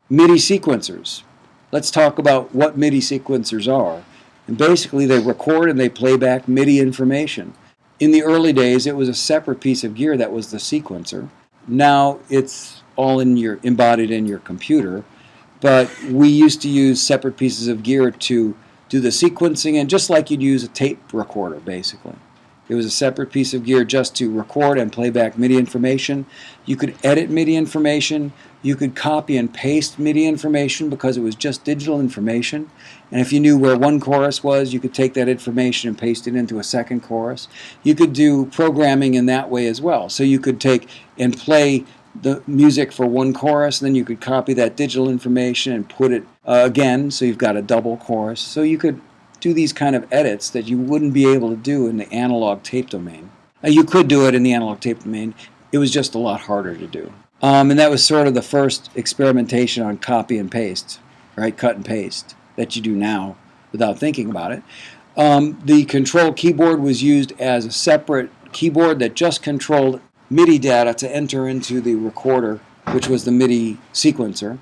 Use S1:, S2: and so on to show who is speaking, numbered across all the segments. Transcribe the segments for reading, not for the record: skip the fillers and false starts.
S1: MIDI sequencers. Let's talk about what MIDI sequencers are. And basically they record and they play back MIDI information. In the early days it was a separate piece of gear that was the sequencer. Now it's all embodied in your computer, but we used to use separate pieces of gear to do the sequencing, and just like you'd use a tape recorder basically. It was a separate piece of gear just to record and play back MIDI information. You could edit MIDI information. You could copy and paste MIDI information because it was just digital information. And if you knew where one chorus was, you could take that information and paste it into a second chorus. You could do programming in that way as well. So you could take and play the music for one chorus, and then you could copy that digital information and put it again, so you've got a double chorus. So you could do these kind of edits that you wouldn't be able to do in the analog tape domain. You could do it in the analog tape domain. It was just a lot harder to do. And that was sort of the first experimentation on copy and paste, right? Cut and paste that you do now without thinking about it. The control keyboard was used as a separate keyboard that just controlled MIDI data to enter into the recorder, which was the MIDI sequencer.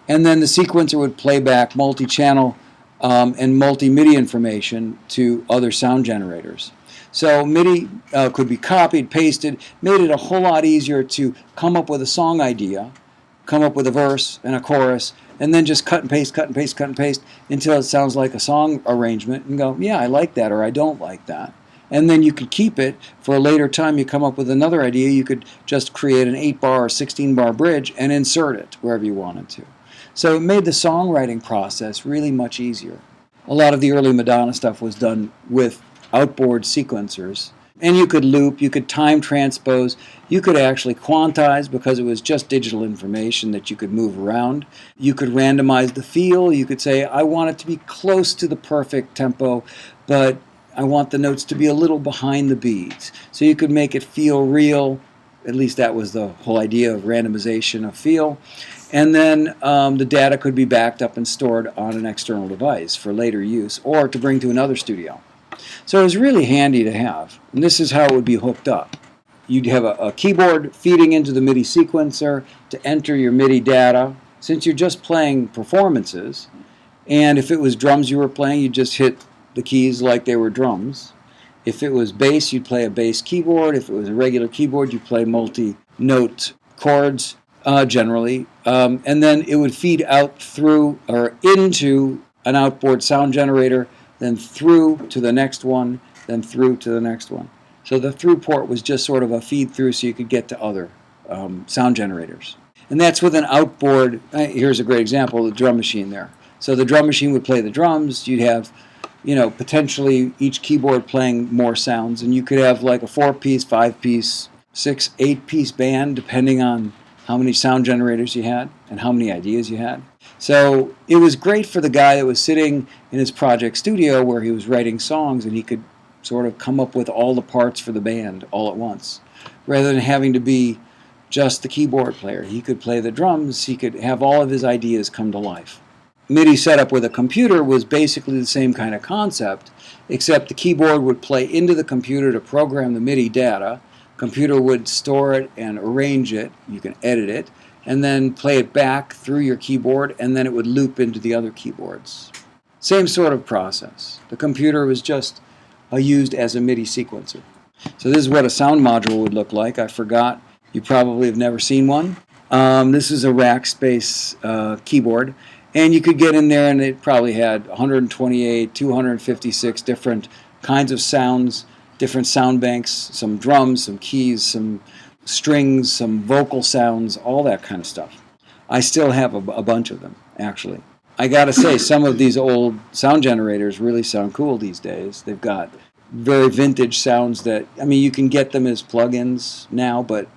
S1: And then the sequencer would play back multi-channel and multi-MIDI information to other sound generators. So MIDI could be copied, pasted, made it a whole lot easier to come up with a song idea, come up with a verse and a chorus, and then just cut and paste, cut and paste, cut and paste until it sounds like a song arrangement and go, yeah, I like that or I don't like that. And then you could keep it for a later time. You come up with another idea, you could just create an 8-bar or 16-bar bridge and insert it wherever you wanted to. So it made the songwriting process really much easier. A lot of the early Madonna stuff was done with outboard sequencers. And you could loop, you could time transpose, you could actually quantize because it was just digital information that you could move around. You could randomize the feel. You could say, I want it to be close to the perfect tempo, but I want the notes to be a little behind the beats. So you could make it feel real. At least that was the whole idea of randomization of feel. And then the data could be backed up and stored on an external device for later use or to bring to another studio. So it was really handy to have. And this is how it would be hooked up. You'd have a keyboard feeding into the MIDI sequencer to enter your MIDI data. Since you're just playing performances, and if it was drums you were playing, you'd just hit the keys like they were drums. If it was bass, you'd play a bass keyboard. If it was a regular keyboard, you'd play multi-note chords generally. And then it would feed out through or into an outboard sound generator, then through to the next one, then through to the next one. So the through port was just sort of a feed through so you could get to other sound generators. And that's with an outboard. Here's a great example, the drum machine there. So the drum machine would play the drums. You'd have, potentially each keyboard playing more sounds. And you could have like a 4-piece, 5-piece, 6, 8-piece band depending on how many sound generators you had and how many ideas you had. So it was great for the guy that was sitting in his project studio where he was writing songs and he could sort of come up with all the parts for the band all at once. Rather than having to be just the keyboard player. He could play the drums, he could have all of his ideas come to life. MIDI setup with a computer was basically the same kind of concept, except the keyboard would play into the computer to program the MIDI data. Computer would store it and arrange it, you can edit it, and then play it back through your keyboard, and then it would loop into the other keyboards. Same sort of process. The computer was just used as a MIDI sequencer. So this is what a sound module would look like. I forgot. You probably have never seen one. This is a rack space keyboard, and you could get in there and it probably had 128, 256 different kinds of sounds, different sound banks, some drums, some keys, some strings, some vocal sounds, all that kind of stuff. I still have a bunch of them, actually. I gotta say, some of these old sound generators really sound cool these days. They've got very vintage sounds that, you can get them as plugins now, but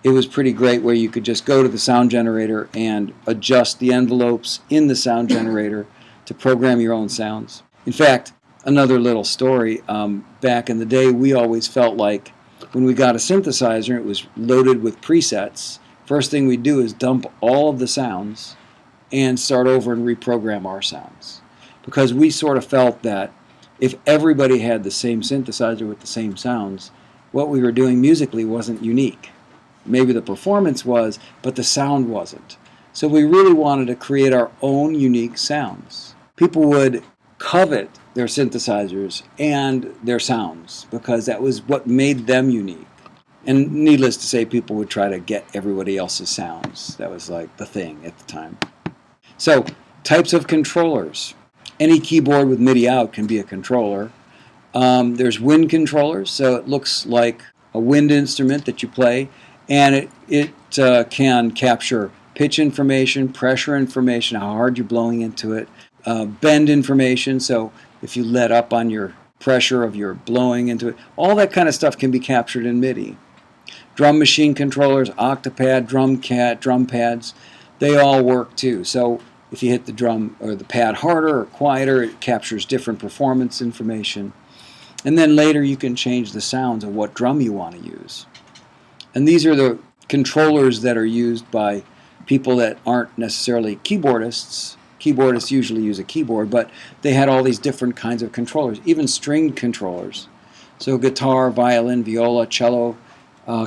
S1: it was pretty great where you could just go to the sound generator and adjust the envelopes in the sound generator to program your own sounds. In fact, another little story, back in the day, we always felt like when we got a synthesizer, it was loaded with presets. First thing we'd do is dump all of the sounds and start over and reprogram our sounds. Because we sort of felt that if everybody had the same synthesizer with the same sounds, what we were doing musically wasn't unique. Maybe the performance was, but the sound wasn't. So we really wanted to create our own unique sounds. People would covet their synthesizers and their sounds because that was what made them unique. And needless to say, people would try to get everybody else's sounds. That was like the thing at the time. So, types of controllers. Any keyboard with MIDI out can be a controller. There's wind controllers, so it looks like a wind instrument that you play, and it can capture pitch information, pressure information, how hard you're blowing into it, bend information, so if you let up on your pressure of your blowing into it, all that kind of stuff can be captured in MIDI. Drum machine controllers, octapad, drum pads, they all work too. So if you hit the drum or the pad harder or quieter, it captures different performance information. And then later you can change the sounds of what drum you want to use. And these are the controllers that are used by people that aren't necessarily keyboardists. Keyboardists usually use a keyboard, but they had all these different kinds of controllers, even stringed controllers. So guitar, violin, viola, cello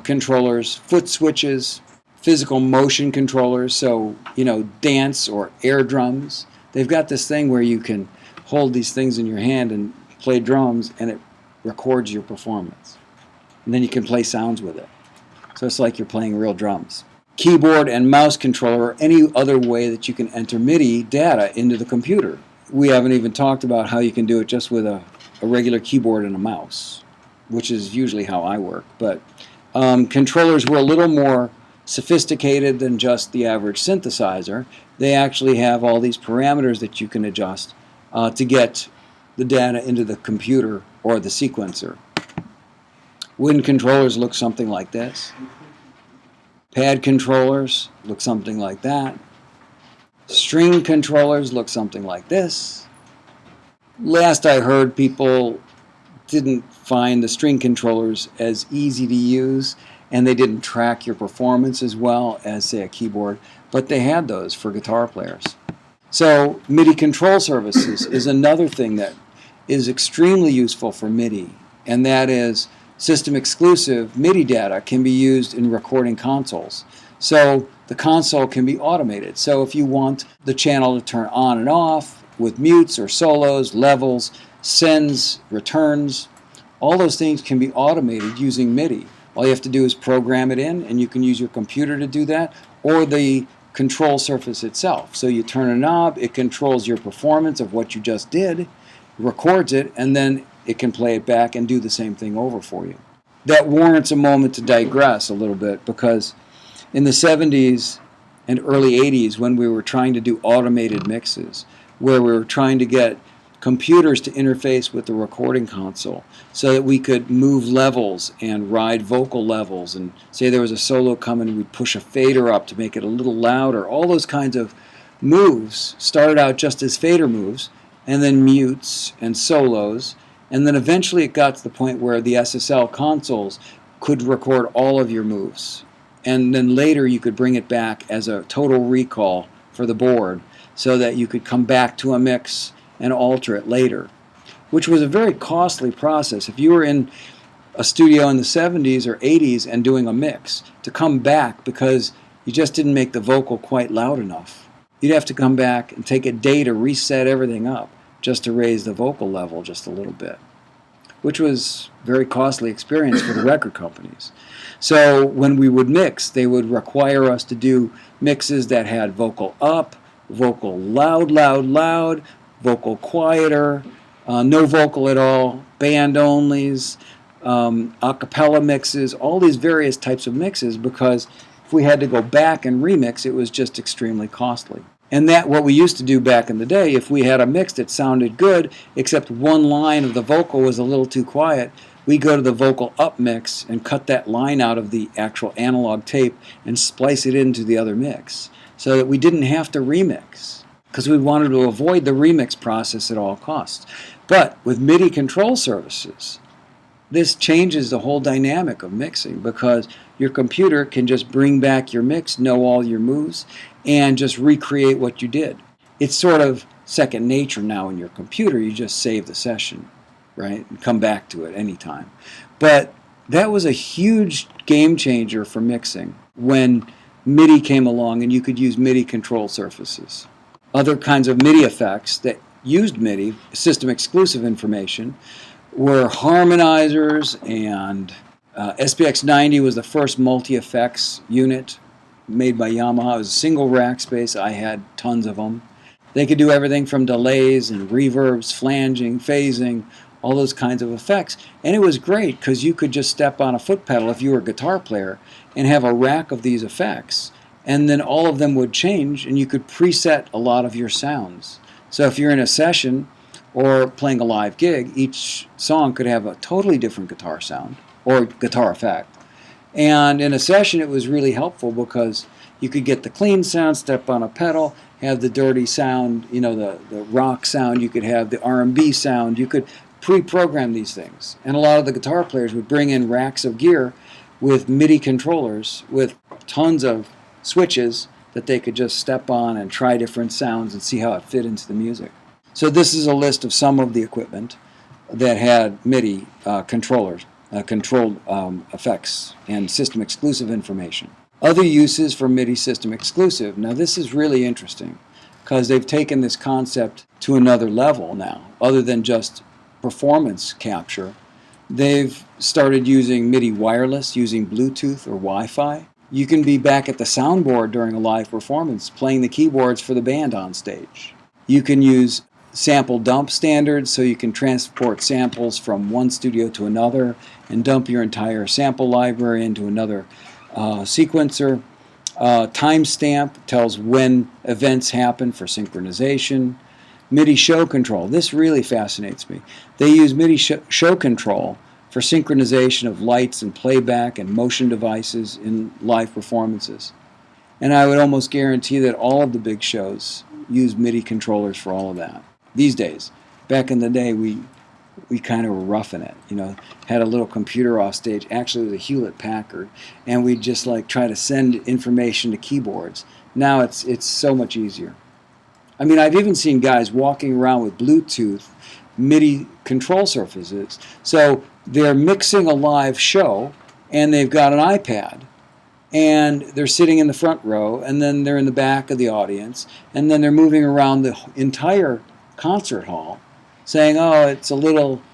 S1: controllers, foot switches, physical motion controllers, so, dance or air drums. They've got this thing where you can hold these things in your hand and play drums, and it records your performance. And then you can play sounds with it. So it's like you're playing real drums. Keyboard and mouse controller, or any other way that you can enter MIDI data into the computer. We haven't even talked about how you can do it just with a regular keyboard and a mouse, which is usually how I work. But controllers were a little more sophisticated than just the average synthesizer. They actually have all these parameters that you can adjust to get the data into the computer or the sequencer. Wind controllers look something like this. Pad controllers look something like that. String controllers look something like this. Last I heard, people didn't find the string controllers as easy to use, and they didn't track your performance as well as, say, a keyboard, but they had those for guitar players. So MIDI control services is another thing that is extremely useful for MIDI, and that is system exclusive MIDI data can be used in recording consoles. So the console can be automated. So if you want the channel to turn on and off with mutes or solos, levels, sends, returns, all those things can be automated using MIDI. All you have to do is program it in, and you can use your computer to do that, or the control surface itself. So you turn a knob, it controls your performance of what you just did, records it, and then it can play it back and do the same thing over for you. That warrants a moment to digress a little bit, because in the 70s and early 80s, when we were trying to do automated mixes, where we were trying to get computers to interface with the recording console so that we could move levels and ride vocal levels, and say there was a solo coming, we'd push a fader up to make it a little louder. All those kinds of moves started out just as fader moves, and then mutes and solos, and then eventually it got to the point where the SSL consoles could record all of your moves. And then later you could bring it back as a total recall for the board so that you could come back to a mix and alter it later, which was a very costly process. If you were in a studio in the 70s or 80s and doing a mix, to come back because you just didn't make the vocal quite loud enough, you'd have to come back and take a day to reset everything up just to raise the vocal level just a little bit, which was a very costly experience for the record companies. So when we would mix, they would require us to do mixes that had vocal up, vocal loud, loud, loud, vocal quieter, no vocal at all, band onlys, a cappella mixes, all these various types of mixes, because if we had to go back and remix, it was just extremely costly. And that, what we used to do back in the day, if we had a mix that sounded good, except one line of the vocal was a little too quiet, we'd go to the vocal up mix and cut that line out of the actual analog tape and splice it into the other mix, so that we didn't have to remix, because we wanted to avoid the remix process at all costs. But with MIDI control services, this changes the whole dynamic of mixing, because your computer can just bring back your mix, know all your moves, and just recreate what you did. It's sort of second nature now in your computer. You just save the session, right, and come back to it anytime. But that was a huge game changer for mixing when MIDI came along and you could use MIDI control surfaces. Other kinds of MIDI effects that used MIDI, system exclusive information, were harmonizers, and SPX 90 was the first multi-effects unit made by Yamaha. It was a single rack space. I had tons of them. They could do everything from delays and reverbs, flanging, phasing, all those kinds of effects. And it was great because you could just step on a foot pedal if you were a guitar player and have a rack of these effects. And then all of them would change and you could preset a lot of your sounds. So if you're in a session or playing a live gig, each song could have a totally different guitar sound or guitar effect. And in a session it was really helpful because you could get the clean sound, step on a pedal, have the dirty sound, the rock sound, you could have the R&B sound, you could pre-program these things. And a lot of the guitar players would bring in racks of gear with MIDI controllers with tons of switches that they could just step on and try different sounds and see how it fit into the music. So this is a list of some of the equipment that had MIDI controllers, controlled effects and system exclusive information. Other uses for MIDI system exclusive. Now this is really interesting because they've taken this concept to another level now. Other than just performance capture, they've started using MIDI wireless, using Bluetooth or Wi-Fi. You can be back at the soundboard during a live performance playing the keyboards for the band on stage. You can use sample dump standards, so you can transport samples from one studio to another and dump your entire sample library into another sequencer. Timestamp tells when events happen for synchronization. MIDI show control. This really fascinates me. They use MIDI show control for synchronization of lights and playback and motion devices in live performances. And I would almost guarantee that all of the big shows use MIDI controllers for all of that. These days, back in the day, we kind of were roughing it, had a little computer off stage. Actually, it was a Hewlett-Packard, and we'd just try to send information to keyboards. Now it's so much easier. I mean, I've even seen guys walking around with Bluetooth MIDI control surfaces. So they're mixing a live show, and they've got an iPad, and they're sitting in the front row, and then they're in the back of the audience, and then they're moving around the entire concert hall, saying, "Oh,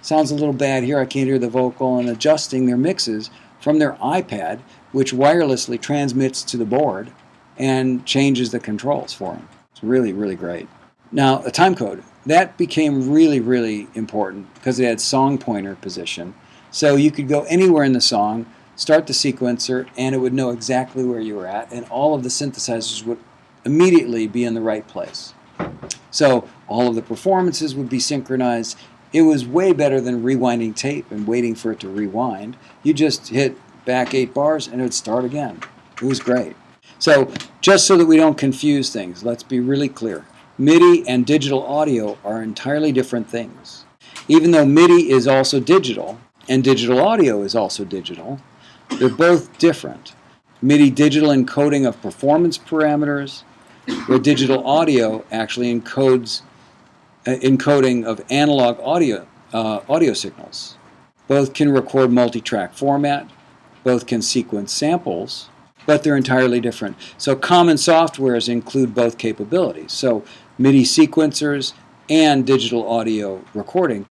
S1: sounds a little bad here. I can't hear the vocal," and adjusting their mixes from their iPad, which wirelessly transmits to the board and changes the controls for them. It's really, really great. Now, a time code. That became really, really important because it had song pointer position. So you could go anywhere in the song, start the sequencer, and it would know exactly where you were at, and all of the synthesizers would immediately be in the right place. So all of the performances would be synchronized. It was way better than rewinding tape and waiting for it to rewind. You just hit back 8 bars and it would start again. It was great. So just so that we don't confuse things, let's be really clear. MIDI and digital audio are entirely different things. Even though MIDI is also digital and digital audio is also digital, they're both different. MIDI digital encoding of performance parameters, where digital audio actually encodes encoding of analog audio signals. Both can record multi-track format, both can sequence samples, but they're entirely different. So common softwares include both capabilities. So MIDI sequencers and digital audio recording